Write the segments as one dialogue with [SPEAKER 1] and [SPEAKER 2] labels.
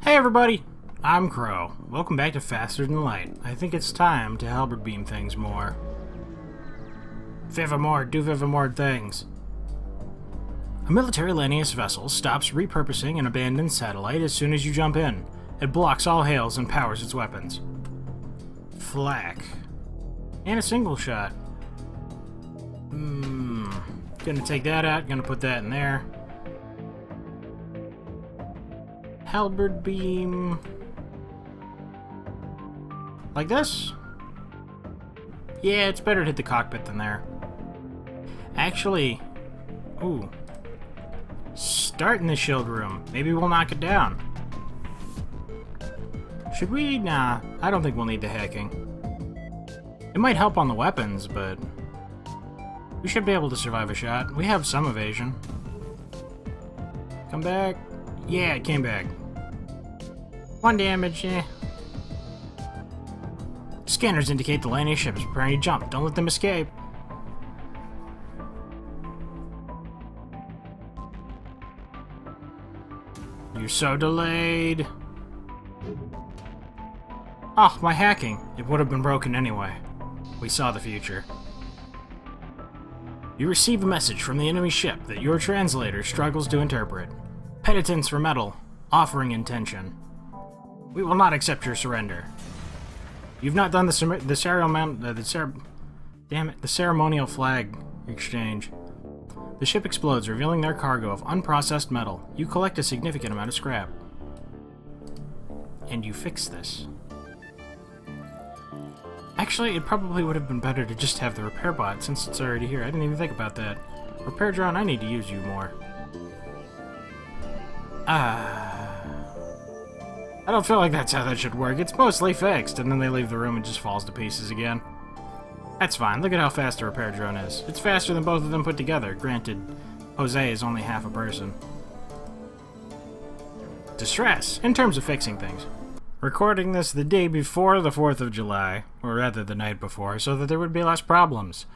[SPEAKER 1] Hey everybody, I'm Crow. Welcome back to Faster Than Light. I think it's time to halberd beam things more. Vivamore, do Vivamore things. A military Lanius vessel stops repurposing an abandoned satellite as soon as you jump in. It blocks all hails and powers its weapons. Flak. And a single shot. Gonna take that out, gonna put that in there. Halberd beam. Like this? Yeah, it's better to hit the cockpit than there. Actually, ooh. Start in the shield room. Maybe we'll knock it down. Should we? Nah, I don't think we'll need the hacking. It might help on the weapons, but we should be able to survive a shot. We have some evasion. Come back. Yeah, it came back. 1 damage, yeah. Scanners indicate the Lanius ship is preparing to jump. Don't let them escape. You're so delayed. Oh, my hacking. It would have been broken anyway. We saw the future. You receive a message from the enemy ship that your translator struggles to interpret. Penitence for metal. Offering intention. We will not accept your surrender. You've not done the ceremonial flag exchange. The ship explodes, revealing their cargo of unprocessed metal. You collect a significant amount of scrap. And you fix this. Actually, it probably would have been better to just have the repair bot since it's already here. I didn't even think about that. Repair drone, I need to use you more. I don't feel like that's how that should work. It's mostly fixed, and then they leave the room and just falls to pieces again. That's fine. Look at how fast the repair drone is. It's faster than both of them put together. Granted, Jose is only half a person. Distress, in terms of fixing things. Recording this the day before the 4th of July, or rather the night before, so that there would be less problems.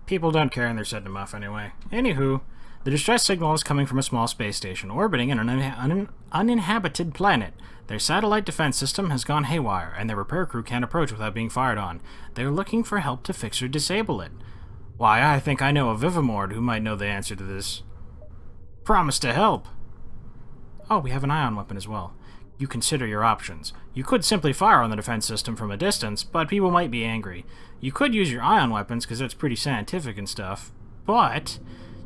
[SPEAKER 1] People don't care and they're setting them off anyway. Anywho, the distress signal is coming from a small space station orbiting an uninhabited planet. Their satellite defense system has gone haywire, and their repair crew can't approach without being fired on. They're looking for help to fix or disable it. Why, I think I know a Vivamord who might know the answer to this. Promise to help. Oh, we have an ion weapon as well. You consider your options. You could simply fire on the defense system from a distance, but people might be angry. You could use your ion weapons, because that's pretty scientific and stuff, but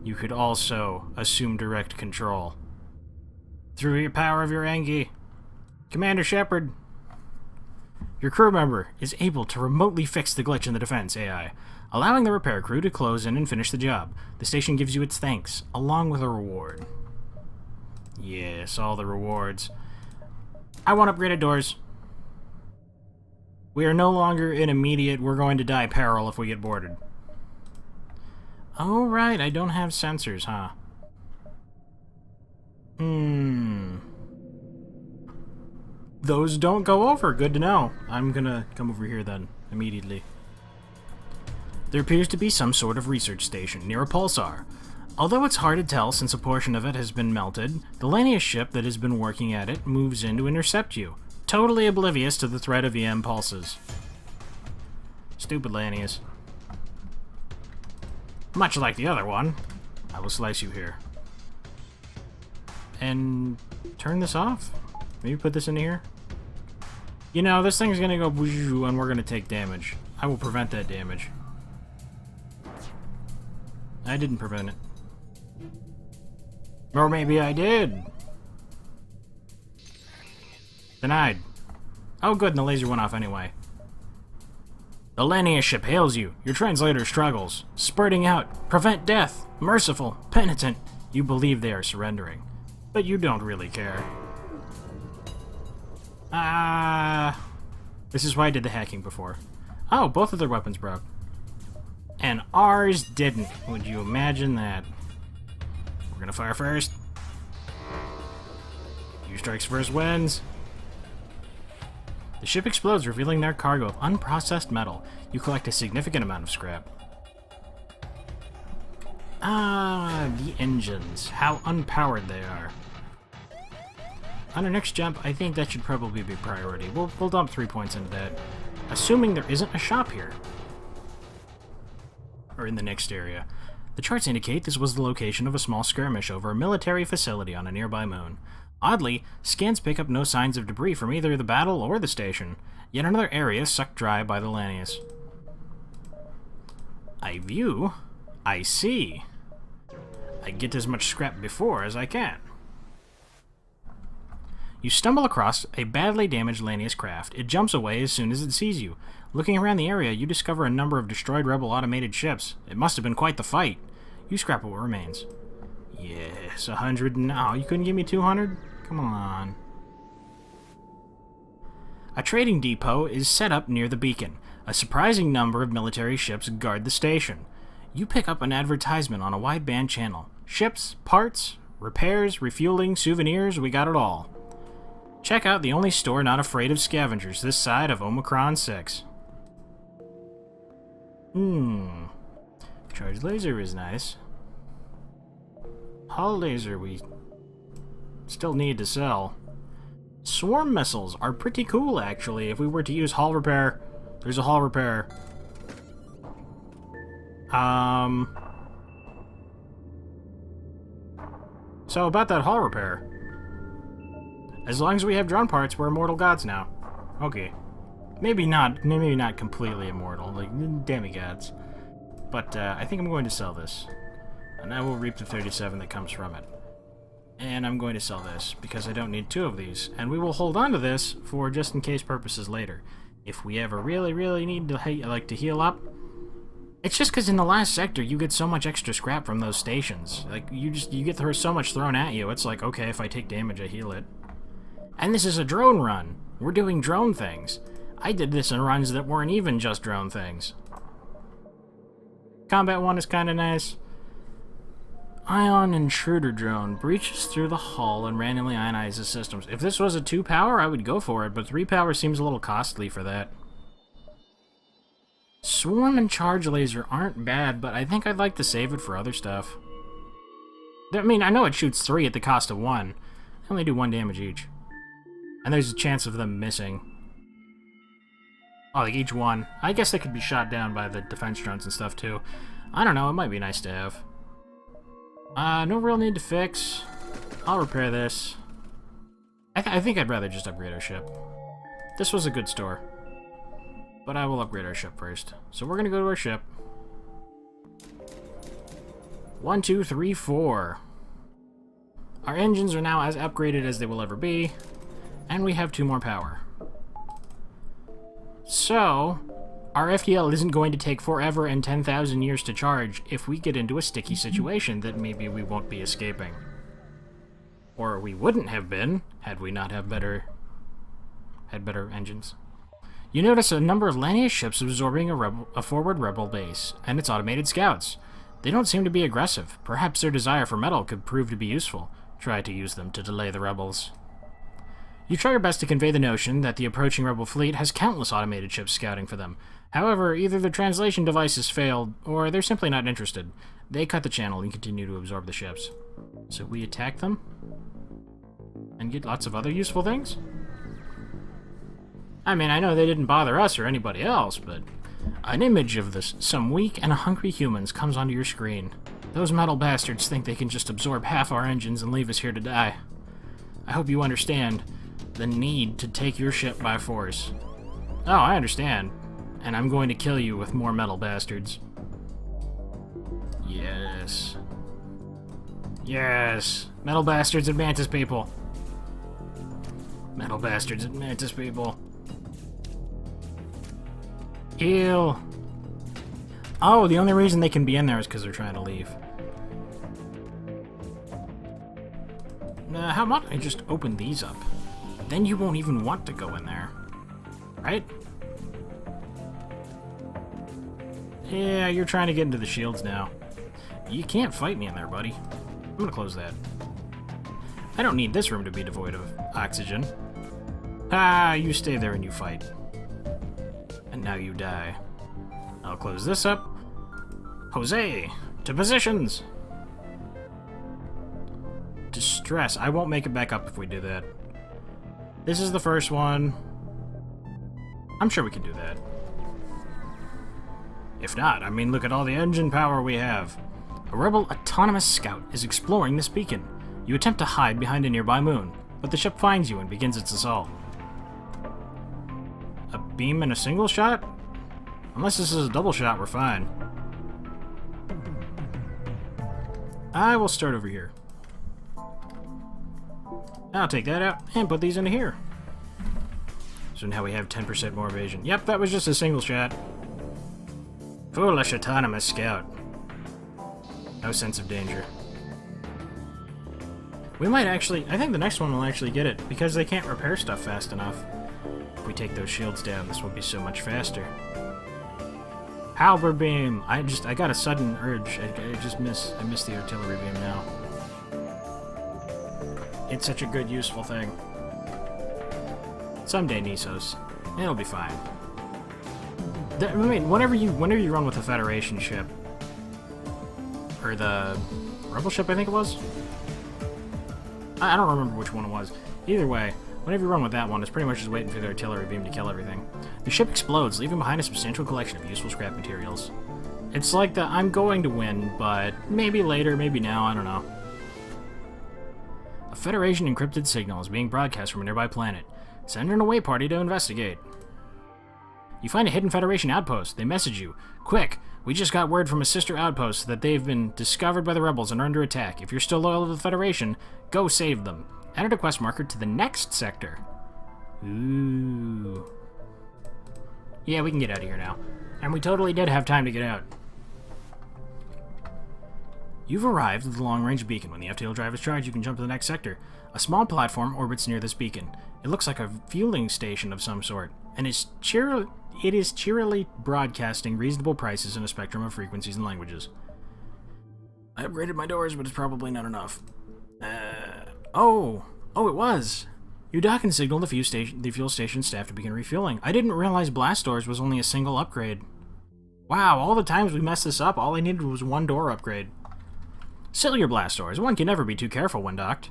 [SPEAKER 1] you could also assume direct control. Through your power of your Engi. Commander Shepard. Your crew member is able to remotely fix the glitch in the defense AI, allowing the repair crew to close in and finish the job. The station gives you its thanks, along with a reward. Yes, all the rewards. I want upgraded doors. We are no longer in immediate we're going to die peril if we get boarded. Oh, right, I don't have sensors, huh? Those don't go over. Good to know. I'm gonna come over here then, immediately. There appears to be some sort of research station near a pulsar. Although it's hard to tell since a portion of it has been melted, the Lanius ship that has been working at it moves in to intercept you, totally oblivious to the threat of EM pulses. Stupid Lanius. Much like the other one, I will slice you here. And turn this off? Maybe put this in here? You know, this thing's gonna go boo and we're gonna take damage. I will prevent that damage. I didn't prevent it. Or maybe I did. Denied. Oh good, and the laser went off anyway. The Lanius ship hails you. Your translator struggles. Spurting out. Prevent death. Merciful. Penitent. You believe they are surrendering. But you don't really care. This is why I did the hacking before. Oh, both of their weapons broke. And ours didn't. Would you imagine that? We're gonna fire first. Who strikes first wins. The ship explodes, revealing their cargo of unprocessed metal. You collect a significant amount of scrap. The engines. How unpowered they are. On our next jump, I think that should probably be priority. We'll dump 3 points into that. Assuming there isn't a shop here. Or in the next area. The charts indicate this was the location of a small skirmish over a military facility on a nearby moon. Oddly, scans pick up no signs of debris from either the battle or the station. Yet another area sucked dry by the Lanius. I view. I see. I get as much scrap before as I can. You stumble across a badly damaged Lanius craft. It jumps away as soon as it sees you. Looking around the area, you discover a number of destroyed rebel automated ships. It must have been quite the fight. You scrap what remains. Yes, 100 now. You couldn't give me 200? Come on. A trading depot is set up near the beacon. A surprising number of military ships guard the station. You pick up an advertisement on a wideband channel. Ships, parts, repairs, refueling, souvenirs, we got it all. Check out the only store not afraid of scavengers this side of Omicron 6. Charge laser is nice. Hull laser we still need to sell. Swarm missiles are pretty cool, actually. If we were to use hull repair, there's a hull repair. So about that hull repair. As long as we have drone parts, we're immortal gods now. Okay. Maybe not completely immortal, like demigods. But I think I'm going to sell this. And I will reap the 37 that comes from it. And I'm going to sell this, because I don't need 2 of these. And we will hold on to this for just in case purposes later. If we ever really need to, to heal up. It's just because in the last sector, you get so much extra scrap from those stations. Like, you get so much thrown at you, it's like, okay, if I take damage, I heal it. And this is a drone run. We're doing drone things. I did this in runs that weren't even just drone things. Combat 1 is kind of nice. Ion Intruder Drone breaches through the hull and randomly ionizes systems. If this was a 2 power, I would go for it, but 3 power seems a little costly for that. Swarm and Charge Laser aren't bad, but I think I'd like to save it for other stuff. I mean, I know it shoots 3 at the cost of 1. They only do 1 damage each. And there's a chance of them missing. Oh, like each one. I guess they could be shot down by the defense drones and stuff, too. I don't know, it might be nice to have. No real need to fix. I'll repair this. I think I'd rather just upgrade our ship. This was a good store. But I will upgrade our ship first. So we're gonna go to our ship. 1, 2, 3, 4. Our engines are now as upgraded as they will ever be. And we have 2 more power. So, our FTL isn't going to take forever and 10,000 years to charge if we get into a sticky situation that maybe we won't be escaping. Or we wouldn't have been, had we not had better engines. You notice a number of Lanius ships absorbing a forward rebel base, and its automated scouts. They don't seem to be aggressive. Perhaps their desire for metal could prove to be useful. Try to use them to delay the rebels. You try your best to convey the notion that the approaching rebel fleet has countless automated ships scouting for them. However, either the translation devices failed, or they're simply not interested. They cut the channel and continue to absorb the ships. So we attack them? And get lots of other useful things? I mean, I know they didn't bother us or anybody else, but an image of some weak and hungry humans comes onto your screen. Those metal bastards think they can just absorb half our engines and leave us here to die. I hope you understand the need to take your ship by force. Oh, I understand. And I'm going to kill you with more metal bastards. Yes. Yes. Metal bastards and mantis people. Metal bastards and mantis people. Heal. Oh, the only reason they can be in there is because they're trying to leave. How about I just open these up? Then you won't even want to go in there. Right? Yeah, you're trying to get into the shields now. You can't fight me in there, buddy. I'm gonna close that. I don't need this room to be devoid of oxygen. Ah, you stay there and you fight. And now you die. I'll close this up. Jose, to positions! Distress. I won't make it back up if we do that. This is the first one. I'm sure we can do that. If not, I mean, look at all the engine power we have. A rebel autonomous scout is exploring this beacon. You attempt to hide behind a nearby moon, but the ship finds you and begins its assault. A beam and a single shot? Unless this is a double shot, we're fine. I will start over here. I'll take that out and put these into here. So now we have 10% more evasion. Yep, that was just a single shot. Foolish autonomous scout. No sense of danger. We might actually... I think the next one will actually get it, because they can't repair stuff fast enough. If we take those shields down, this will be so much faster. Halberd beam! I got a sudden urge. I miss the artillery beam now. It's such a good, useful thing. Someday, Nisos. It'll be fine. I mean, whenever you run with a Federation ship, or the Rebel ship, I think it was? I don't remember which one it was. Either way, whenever you run with that one, it's pretty much just waiting for the artillery beam to kill everything. The ship explodes, leaving behind a substantial collection of useful scrap materials. It's like the I'm going to win, but maybe later, maybe now, I don't know. A Federation encrypted signal is being broadcast from a nearby planet. Send an away party to investigate. You find a hidden Federation outpost. They message you. Quick! We just got word from a sister outpost that they've been discovered by the rebels and are under attack. If you're still loyal to the Federation, go save them. Add a quest marker to the next sector. Ooh. Yeah, we can get out of here now. And we totally did have time to get out. You've arrived at the long-range beacon. When the FTL drive is charged, you can jump to the next sector. A small platform orbits near this beacon. It looks like a fueling station of some sort, and it is cheerily broadcasting reasonable prices in a spectrum of frequencies and languages. I upgraded my doors, but it's probably not enough. Oh, it was! You dock and signal the fuel station staff to begin refueling. I didn't realize blast doors was only a single upgrade. Wow, all the times we messed this up, all I needed was one door upgrade. Still your blast doors. One can never be too careful when docked.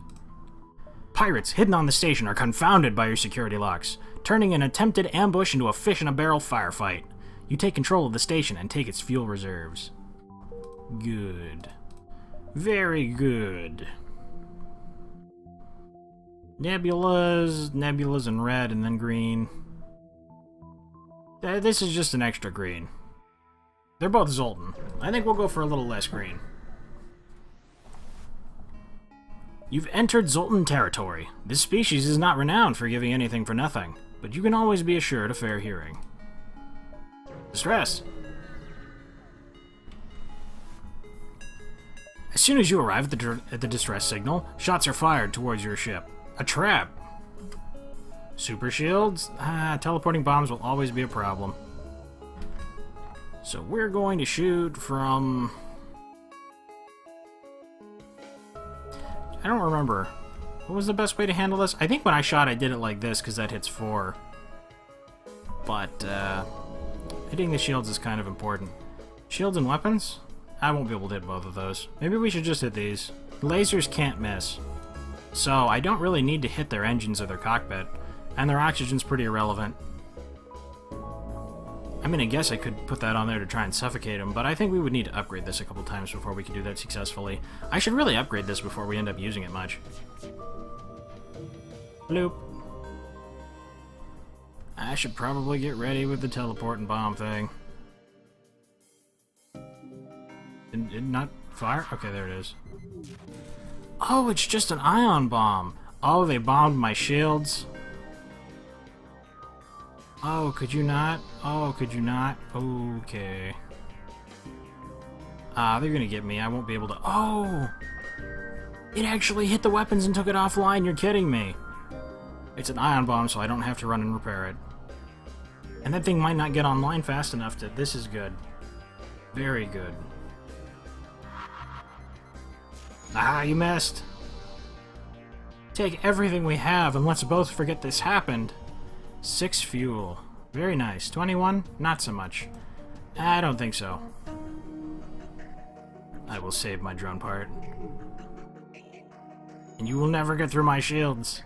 [SPEAKER 1] Pirates hidden on the station are confounded by your security locks, turning an attempted ambush into a fish-in-a-barrel firefight. You take control of the station and take its fuel reserves. Good. Very good. Nebulas in red and then green. This is just an extra green. They're both Zoltan. I think we'll go for a little less green. You've entered Zoltan territory. This species is not renowned for giving anything for nothing, but you can always be assured of fair hearing. Distress. As soon as you arrive at the distress signal, shots are fired towards your ship. A trap. Super shields? Teleporting bombs will always be a problem. So we're going to shoot from... I don't remember. What was the best way to handle this? I think when I shot, I did it like this, because that hits 4. But, hitting the shields is kind of important. Shields and weapons? I won't be able to hit both of those. Maybe we should just hit these. Lasers can't miss. So, I don't really need to hit their engines or their cockpit. And their oxygen's pretty irrelevant. I mean, I guess I could put that on there to try and suffocate them, but I think we would need to upgrade this a couple times before we can do that successfully. I should really upgrade this before we end up using it much. Bloop. I should probably get ready with the teleport and bomb thing. Did it not fire? Okay, there it is. Oh, it's just an ion bomb. Oh, they bombed my shields. Oh, could you not? Oh, could you not? Okay. They're gonna get me. I won't be able to... Oh! It actually hit the weapons and took it offline. You're kidding me. It's an ion bomb, so I don't have to run and repair it. And that thing might not get online fast enough to... This is good. Very good. Ah, you missed. Take everything we have and let's both forget this happened. 6 fuel. Very nice. 21? Not so much. I don't think so. I will save my drone part. And you will never get through my shields.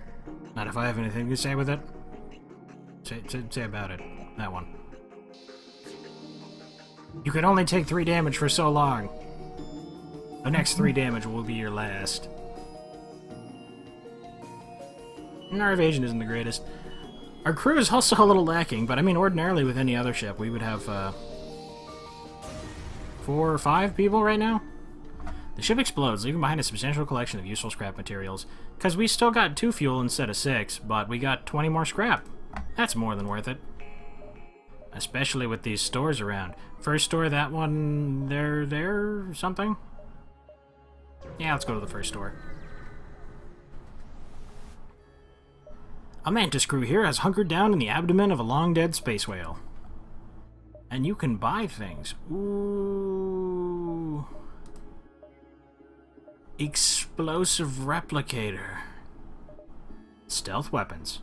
[SPEAKER 1] Not if I have anything to say with it. Say about it. That one. You can only take 3 damage for so long. The next 3 damage will be your last. And our evasion isn't the greatest. Our crew is also a little lacking, but I mean, ordinarily with any other ship, we would have 4 or 5 people right now. The ship explodes, leaving behind a substantial collection of useful scrap materials. Because we still got 2 fuel instead of 6, but we got 20 more scrap. That's more than worth it. Especially with these stores around. First store, that one, there, something? Yeah, let's go to the first store. A mantis crew here has hunkered down in the abdomen of a long-dead space whale. And you can buy things. Ooh. Explosive replicator. Stealth weapons.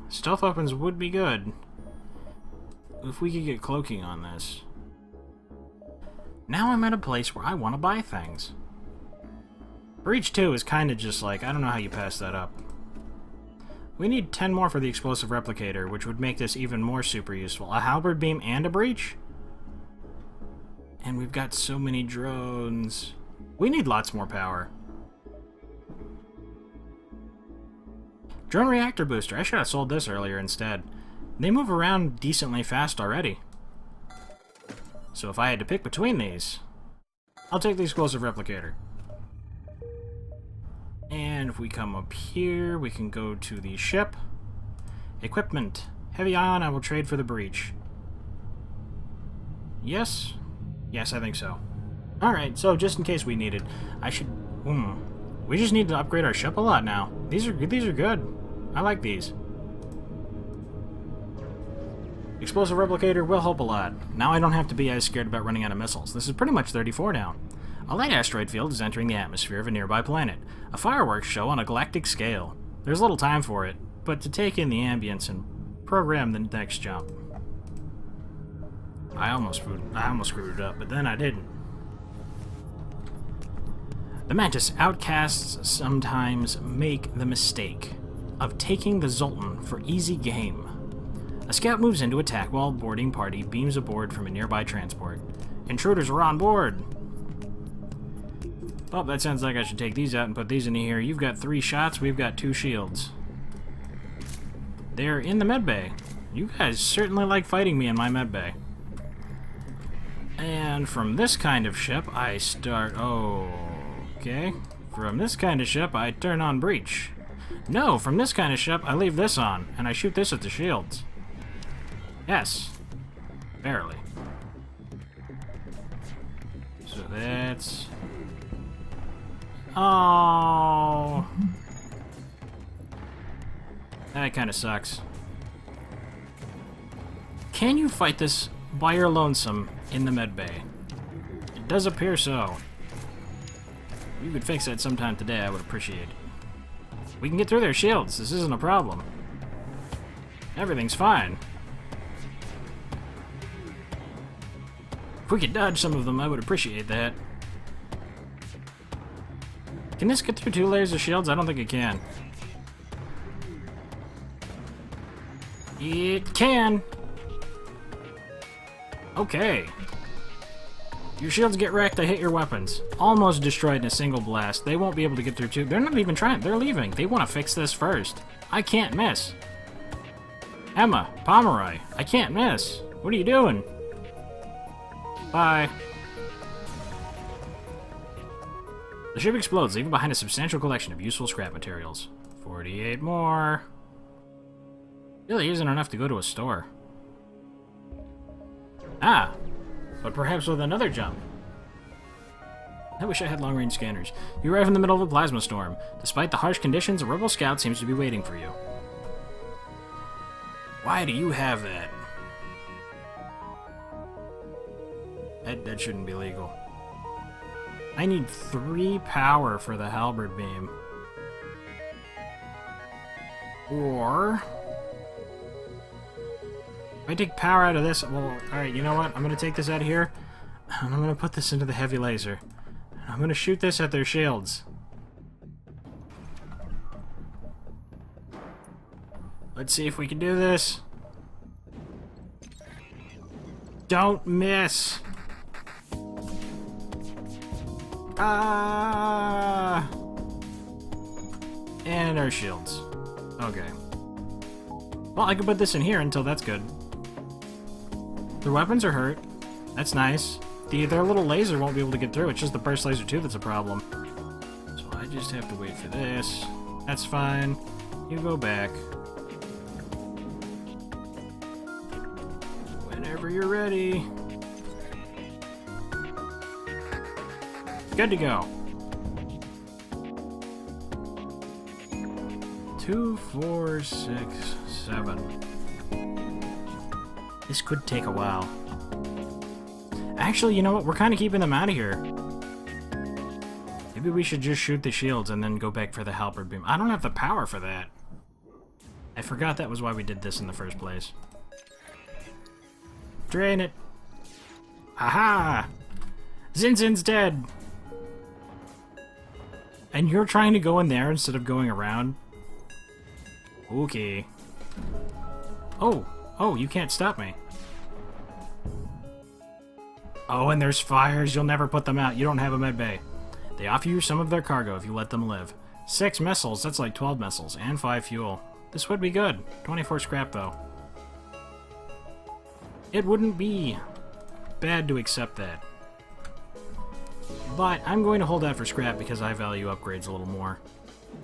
[SPEAKER 1] Stealth weapons would be good. If we could get cloaking on this. Now I'm at a place where I want to buy things. Breach 2 is kind of just like, I don't know how you pass that up. We need 10 more for the explosive replicator, which would make this even more super useful. A halberd beam and a breach? And we've got so many drones. We need lots more power. Drone reactor booster. I should have sold this earlier instead. They move around decently fast already. So if I had to pick between these, I'll take the explosive replicator. And if we come up here, we can go to the ship. Equipment. Heavy ion, I will trade for the breach. Yes? Yes, I think so. Alright, so just in case we need it, I should... We just need to upgrade our ship a lot now. These are good. I like these. Explosive replicator will help a lot. Now I don't have to be as scared about running out of missiles. This is pretty much 34 now. A light asteroid field is entering the atmosphere of a nearby planet. A fireworks show on a galactic scale. There's little time for it, but to take in the ambience and program the next jump. I almost screwed it up, but then I didn't. The Mantis outcasts sometimes make the mistake of taking the Zoltan for easy game. A scout moves in to attack while a boarding party beams aboard from a nearby transport. Intruders are on board! Oh, that sounds like I should take these out and put these in here. You've got 3 shots, we've got 2 shields. They're in the medbay. You guys certainly like fighting me in my medbay. And from this kind of ship, I start... Okay. From this kind of ship, I turn on breach. No, from this kind of ship, I leave this on, and I shoot this at the shields. Yes. Barely. So that's... Oh. That kind of sucks. Can you fight this by your lonesome in the medbay? It does appear so. If you could fix that sometime today, I would appreciate it. We can get through their shields. This isn't a problem. Everything's fine. If we could dodge some of them, I would appreciate that. Can this get through 2 layers of shields? I don't think it can. It can! Okay. Your shields get wrecked, I hit your weapons. Almost destroyed in a single blast. They won't be able to get through 2. They're not even trying. They're leaving. They want to fix this first. I can't miss. Emma, Pomeroy, I can't miss. What are you doing? Bye. The ship explodes, leaving behind a substantial collection of useful scrap materials. 48 more. Really isn't enough to go to a store. Ah, but perhaps with another jump. I wish I had long-range scanners. You arrive in the middle of a plasma storm. Despite the harsh conditions, a rebel scout seems to be waiting for you. Why do you have that? That shouldn't be legal. I need 3 power for the halberd beam. Or... if I take power out of this... Well, alright, you know what? I'm going to take this out of here, and I'm going to put this into the heavy laser. I'm going to shoot this at their shields. Let's see if we can do this. Don't miss! Ah! And our shields. Okay. Well, I can put this in here until that's good. Their weapons are hurt. That's nice. Their little laser won't be able to get through. It's just the burst laser 2 that's a problem. So I just have to wait for this. That's fine. You go back. Whenever you're ready. Good to go. 2, 4, 6, 7. This could take a while. Actually, you know what? We're kind of keeping them out of here. Maybe we should just shoot the shields and then go back for the halberd beam. I don't have the power for that. I forgot that was why we did this in the first place. Drain it. Aha! Zinzin's dead! And you're trying to go in there instead of going around? Okay. Oh, you can't stop me. Oh, and there's fires. You'll never put them out. You don't have a med bay. They offer you some of their cargo if you let them live. 6 missiles. That's like 12 missiles. And 5 fuel. This would be good. 24 scrap, though. It wouldn't be bad to accept that. But I'm going to hold that for scrap because I value upgrades a little more.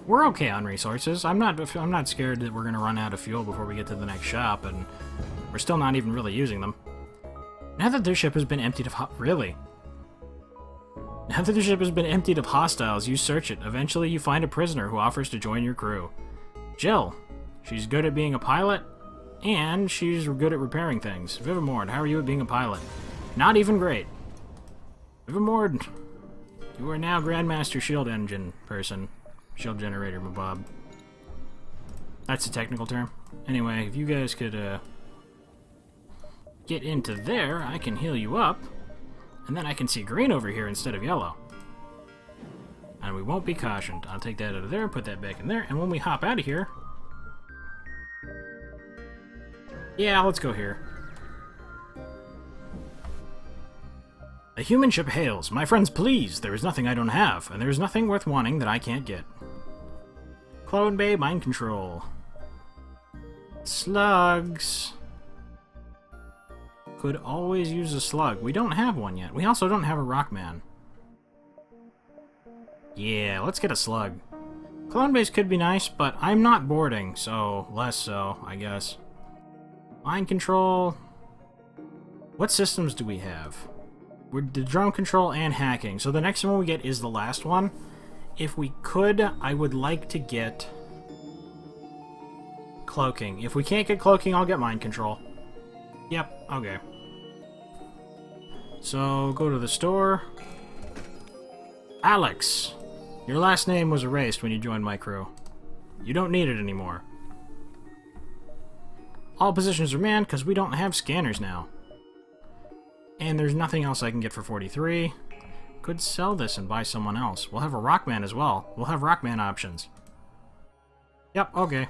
[SPEAKER 1] We're okay on resources. I'm not scared that we're going to run out of fuel before we get to the next shop, and we're still not even really using them. Now that their ship has been emptied of really? Now that their ship has been emptied of hostiles, you search it. Eventually you find a prisoner who offers to join your crew. Jill. She's good at being a pilot, and she's good at repairing things. Vivamord, how are you at being a pilot? Not even great. Vivamord, you are now Grandmaster Shield Engine person. Shield Generator, Mabob. That's a technical term. Anyway, if you guys could, get into there, I can heal you up, and then I can see green over here instead of yellow. And we won't be cautioned. I'll take that out of there, put that back in there, and when we hop out of here... Yeah, let's go here. A human ship hails. My friends, please, there is nothing I don't have, and there is nothing worth wanting that I can't get. Clone Bay Mind Control. Slugs. Could always use a slug. We don't have one yet. We also don't have a Rockman. Yeah, let's get a slug. Clone base could be nice, but I'm not boarding, so less so, I guess. Mind control. What systems do we have? We're the drone control and hacking. So the next one we get is the last one. If we could, I would like to get cloaking. If we can't get cloaking, I'll get mind control. Yep, okay. So, go to the store. Alex! Your last name was erased when you joined my crew. You don't need it anymore. All positions are manned because we don't have scanners now. And there's nothing else I can get for 43. Could sell this and buy someone else. We'll have a Rockman as well. We'll have Rockman options. Yep, okay.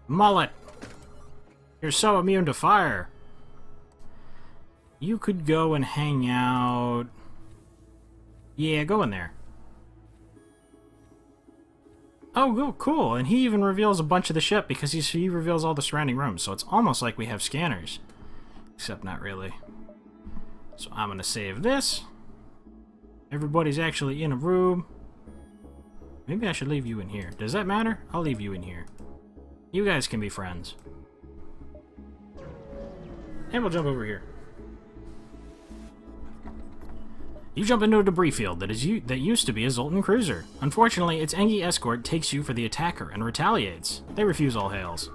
[SPEAKER 1] Mullet! You're so immune to fire. You could go and hang out... Yeah, go in there. Oh, cool. And he even reveals a bunch of the ship because he reveals all the surrounding rooms. So it's almost like we have scanners. Except not really. So I'm going to save this. Everybody's actually in a room. Maybe I should leave you in here. Does that matter? I'll leave you in here. You guys can be friends. And we'll jump over here. You jump into a debris field that used to be a Zoltan cruiser. Unfortunately, its Engi escort takes you for the attacker and retaliates. They refuse all hails.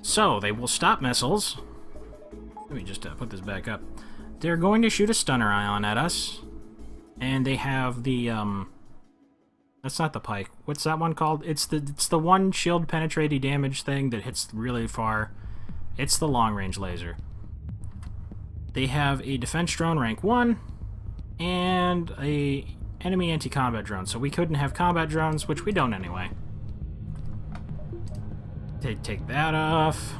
[SPEAKER 1] So, they will stop missiles. Let me just put this back up. They're going to shoot a stunner ion at us. And they have the, that's not the pike. What's that one called? It's the one shield penetrating damage thing that hits really far. It's the long-range laser. They have a defense drone rank 1 and a enemy anti-combat drone. So we couldn't have combat drones, which we don't anyway. Take that off.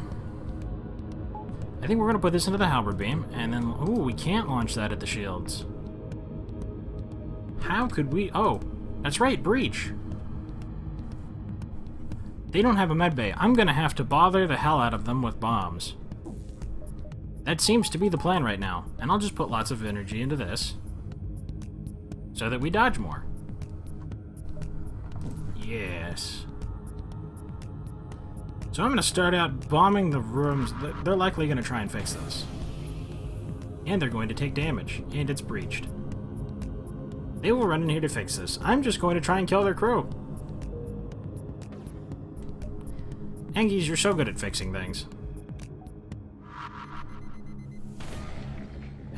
[SPEAKER 1] I think we're going to put this into the halberd beam, and then... Ooh, we can't launch that at the shields. How could we... Oh, that's right, breach. They don't have a medbay. I'm going to have to bother the hell out of them with bombs. That seems to be the plan right now. And I'll just put lots of energy into this, so that we dodge more. Yes. So I'm going to start out bombing the rooms. They're likely going to try and fix this. And they're going to take damage. And it's breached. They will run in here to fix this. I'm just going to try and kill their crew. Angies, you're so good at fixing things.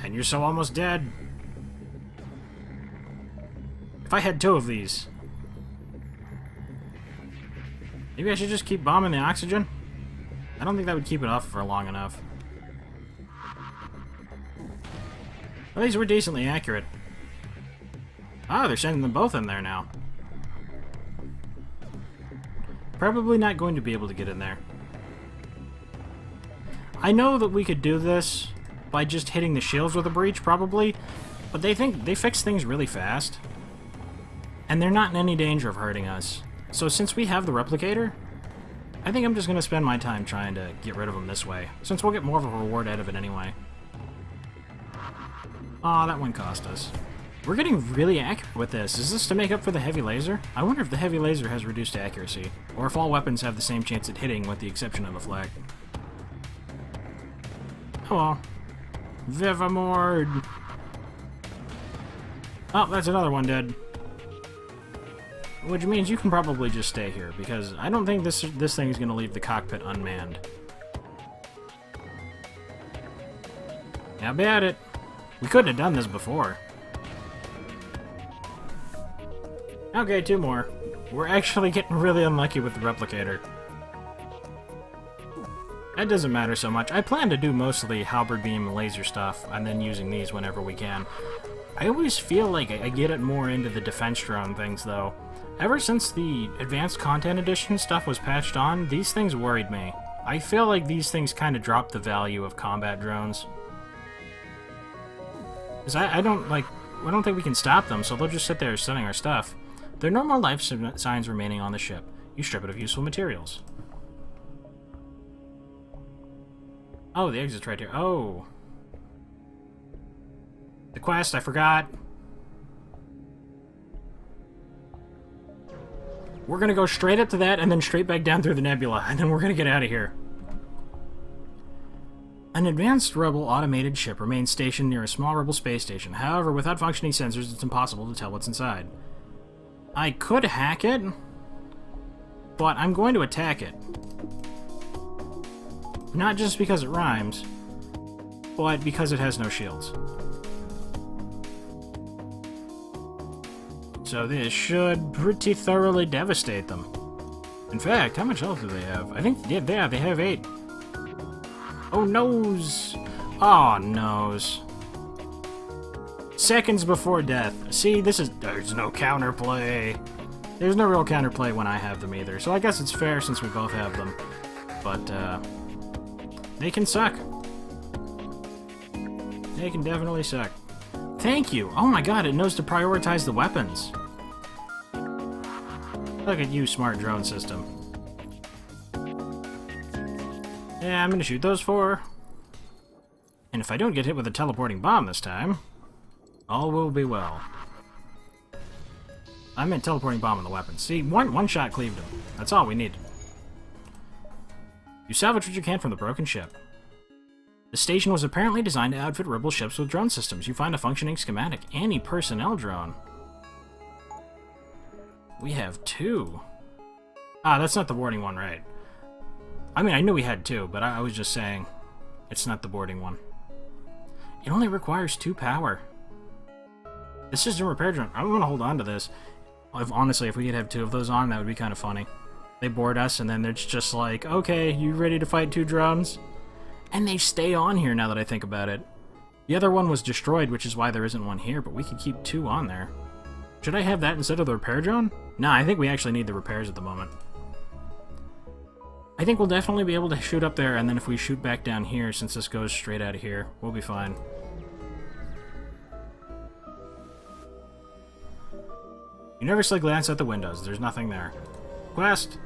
[SPEAKER 1] And you're so almost dead. If I had 2 of these... Maybe I should just keep bombing the oxygen? I don't think that would keep it off for long enough. At least we're decently accurate. Ah, they're sending them both in there now. Probably not going to be able to get in there. I know that we could do this by just hitting the shields with a breach, probably, but they think they fix things really fast. And they're not in any danger of hurting us. So since we have the replicator, I think I'm just going to spend my time trying to get rid of them this way, since we'll get more of a reward out of it anyway. Aw, that one cost us. We're getting really accurate with this. Is this to make up for the heavy laser? I wonder if the heavy laser has reduced accuracy, or if all weapons have the same chance at hitting with the exception of the flag. Oh well. Vivamord! Oh, that's another one dead. Which means you can probably just stay here, because I don't think this thing is going to leave the cockpit unmanned. How about it? We couldn't have done this before. Okay, 2 more. We're actually getting really unlucky with the replicator. That doesn't matter so much. I plan to do mostly halberd beam and laser stuff, and then using these whenever we can. I always feel like I get it more into the defense drone things, though. Ever since the Advanced Content Edition stuff was patched on, these things worried me. I feel like these things kind of dropped the value of combat drones. Because I don't think we can stop them, so they'll just sit there stunning our stuff. There are no more life signs remaining on the ship. You strip it of useful materials. Oh, the exit's right here. Oh. The quest, I forgot. We're gonna go straight up to that and then straight back down through the nebula, and then we're gonna get out of here. An advanced Rebel automated ship remains stationed near a small Rebel space station. However, without functioning sensors, it's impossible to tell what's inside. I could hack it, but I'm going to attack it. Not just because it rhymes, but because it has no shields. So this should pretty thoroughly devastate them. In fact, how much health do they have? I think, yeah, they have 8. Oh, nose! Oh, nose. Seconds before death. See, there's no counterplay. There's no real counterplay when I have them either, so I guess it's fair since we both have them. But, they can suck. They can definitely suck. Thank you! Oh my god, it knows to prioritize the weapons. Look at you, smart drone system. Yeah, I'm gonna shoot those 4. And if I don't get hit with a teleporting bomb this time, all will be well. I meant teleporting bomb on the weapons. See, one shot cleaved him. That's all we need. You salvage what you can from the broken ship. The station was apparently designed to outfit Rebel ships with drone systems. You find a functioning schematic. Anti-personnel drone. We have 2. Ah, that's not the boarding one, right? I mean, I knew we had 2, but I was just saying it's not the boarding one. It only requires 2 power. The system repair drone. I'm going to hold on to this. Honestly, if we could have 2 of those on, that would be kind of funny. They board us, and then it's just like, okay, you ready to fight 2 drones? And they stay on here now that I think about it. The other one was destroyed, which is why there isn't one here, but we could keep 2 on there. Should I have that instead of the repair drone? Nah, I think we actually need the repairs at the moment. I think we'll definitely be able to shoot up there, and then if we shoot back down here, since this goes straight out of here, we'll be fine. You nervously glance at the windows. There's nothing there. Quest!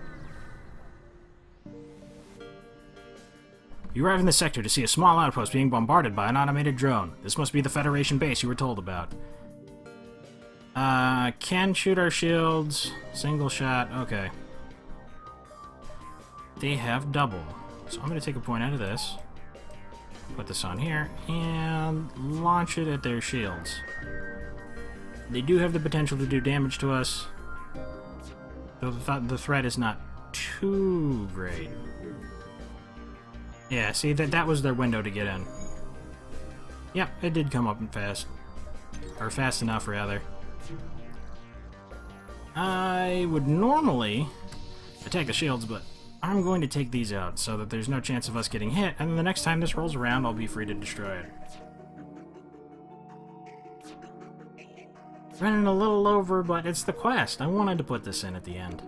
[SPEAKER 1] You arrive in the sector to see a small outpost being bombarded by an automated drone. This must be the Federation base you were told about. Can shoot our shields. Single shot. Okay. They have double. So I'm going to take a point out of this. Put this on here. And launch it at their shields. They do have the potential to do damage to us. Though the threat is not too great. Yeah, see, that was their window to get in. Yep, it did come up fast. Or fast enough, rather. I would normally attack the shields, but I'm going to take these out so that there's no chance of us getting hit, and then the next time this rolls around, I'll be free to destroy it. Running a little over, but it's the quest. I wanted to put this in at the end.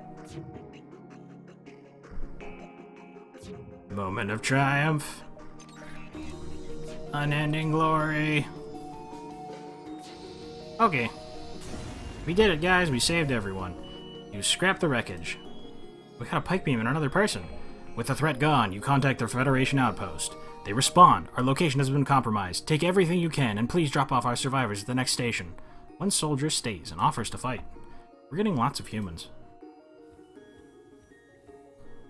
[SPEAKER 1] Moment of triumph. Unending glory. Okay. We did it, guys. We saved everyone. You scrapped the wreckage. We got a pike beam and another person. With the threat gone, you contact the Federation outpost. They respond. Our location has been compromised. Take everything you can, and please drop off our survivors at the next station. One soldier stays and offers to fight. We're getting lots of humans.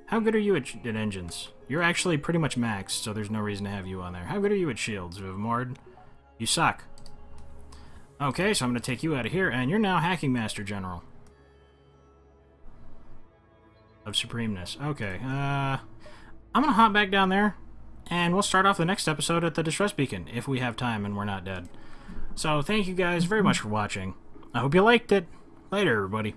[SPEAKER 1] How good are you at engines? You're actually pretty much maxed, so there's no reason to have you on there. How good are you at shields, Vivmord? You suck. Okay, so I'm going to take you out of here, and you're now Hacking Master General. Of Supremeness. Okay, I'm going to hop back down there, and we'll start off the next episode at the Distress Beacon, if we have time and we're not dead. So, thank you guys very much for watching. I hope you liked it. Later, everybody.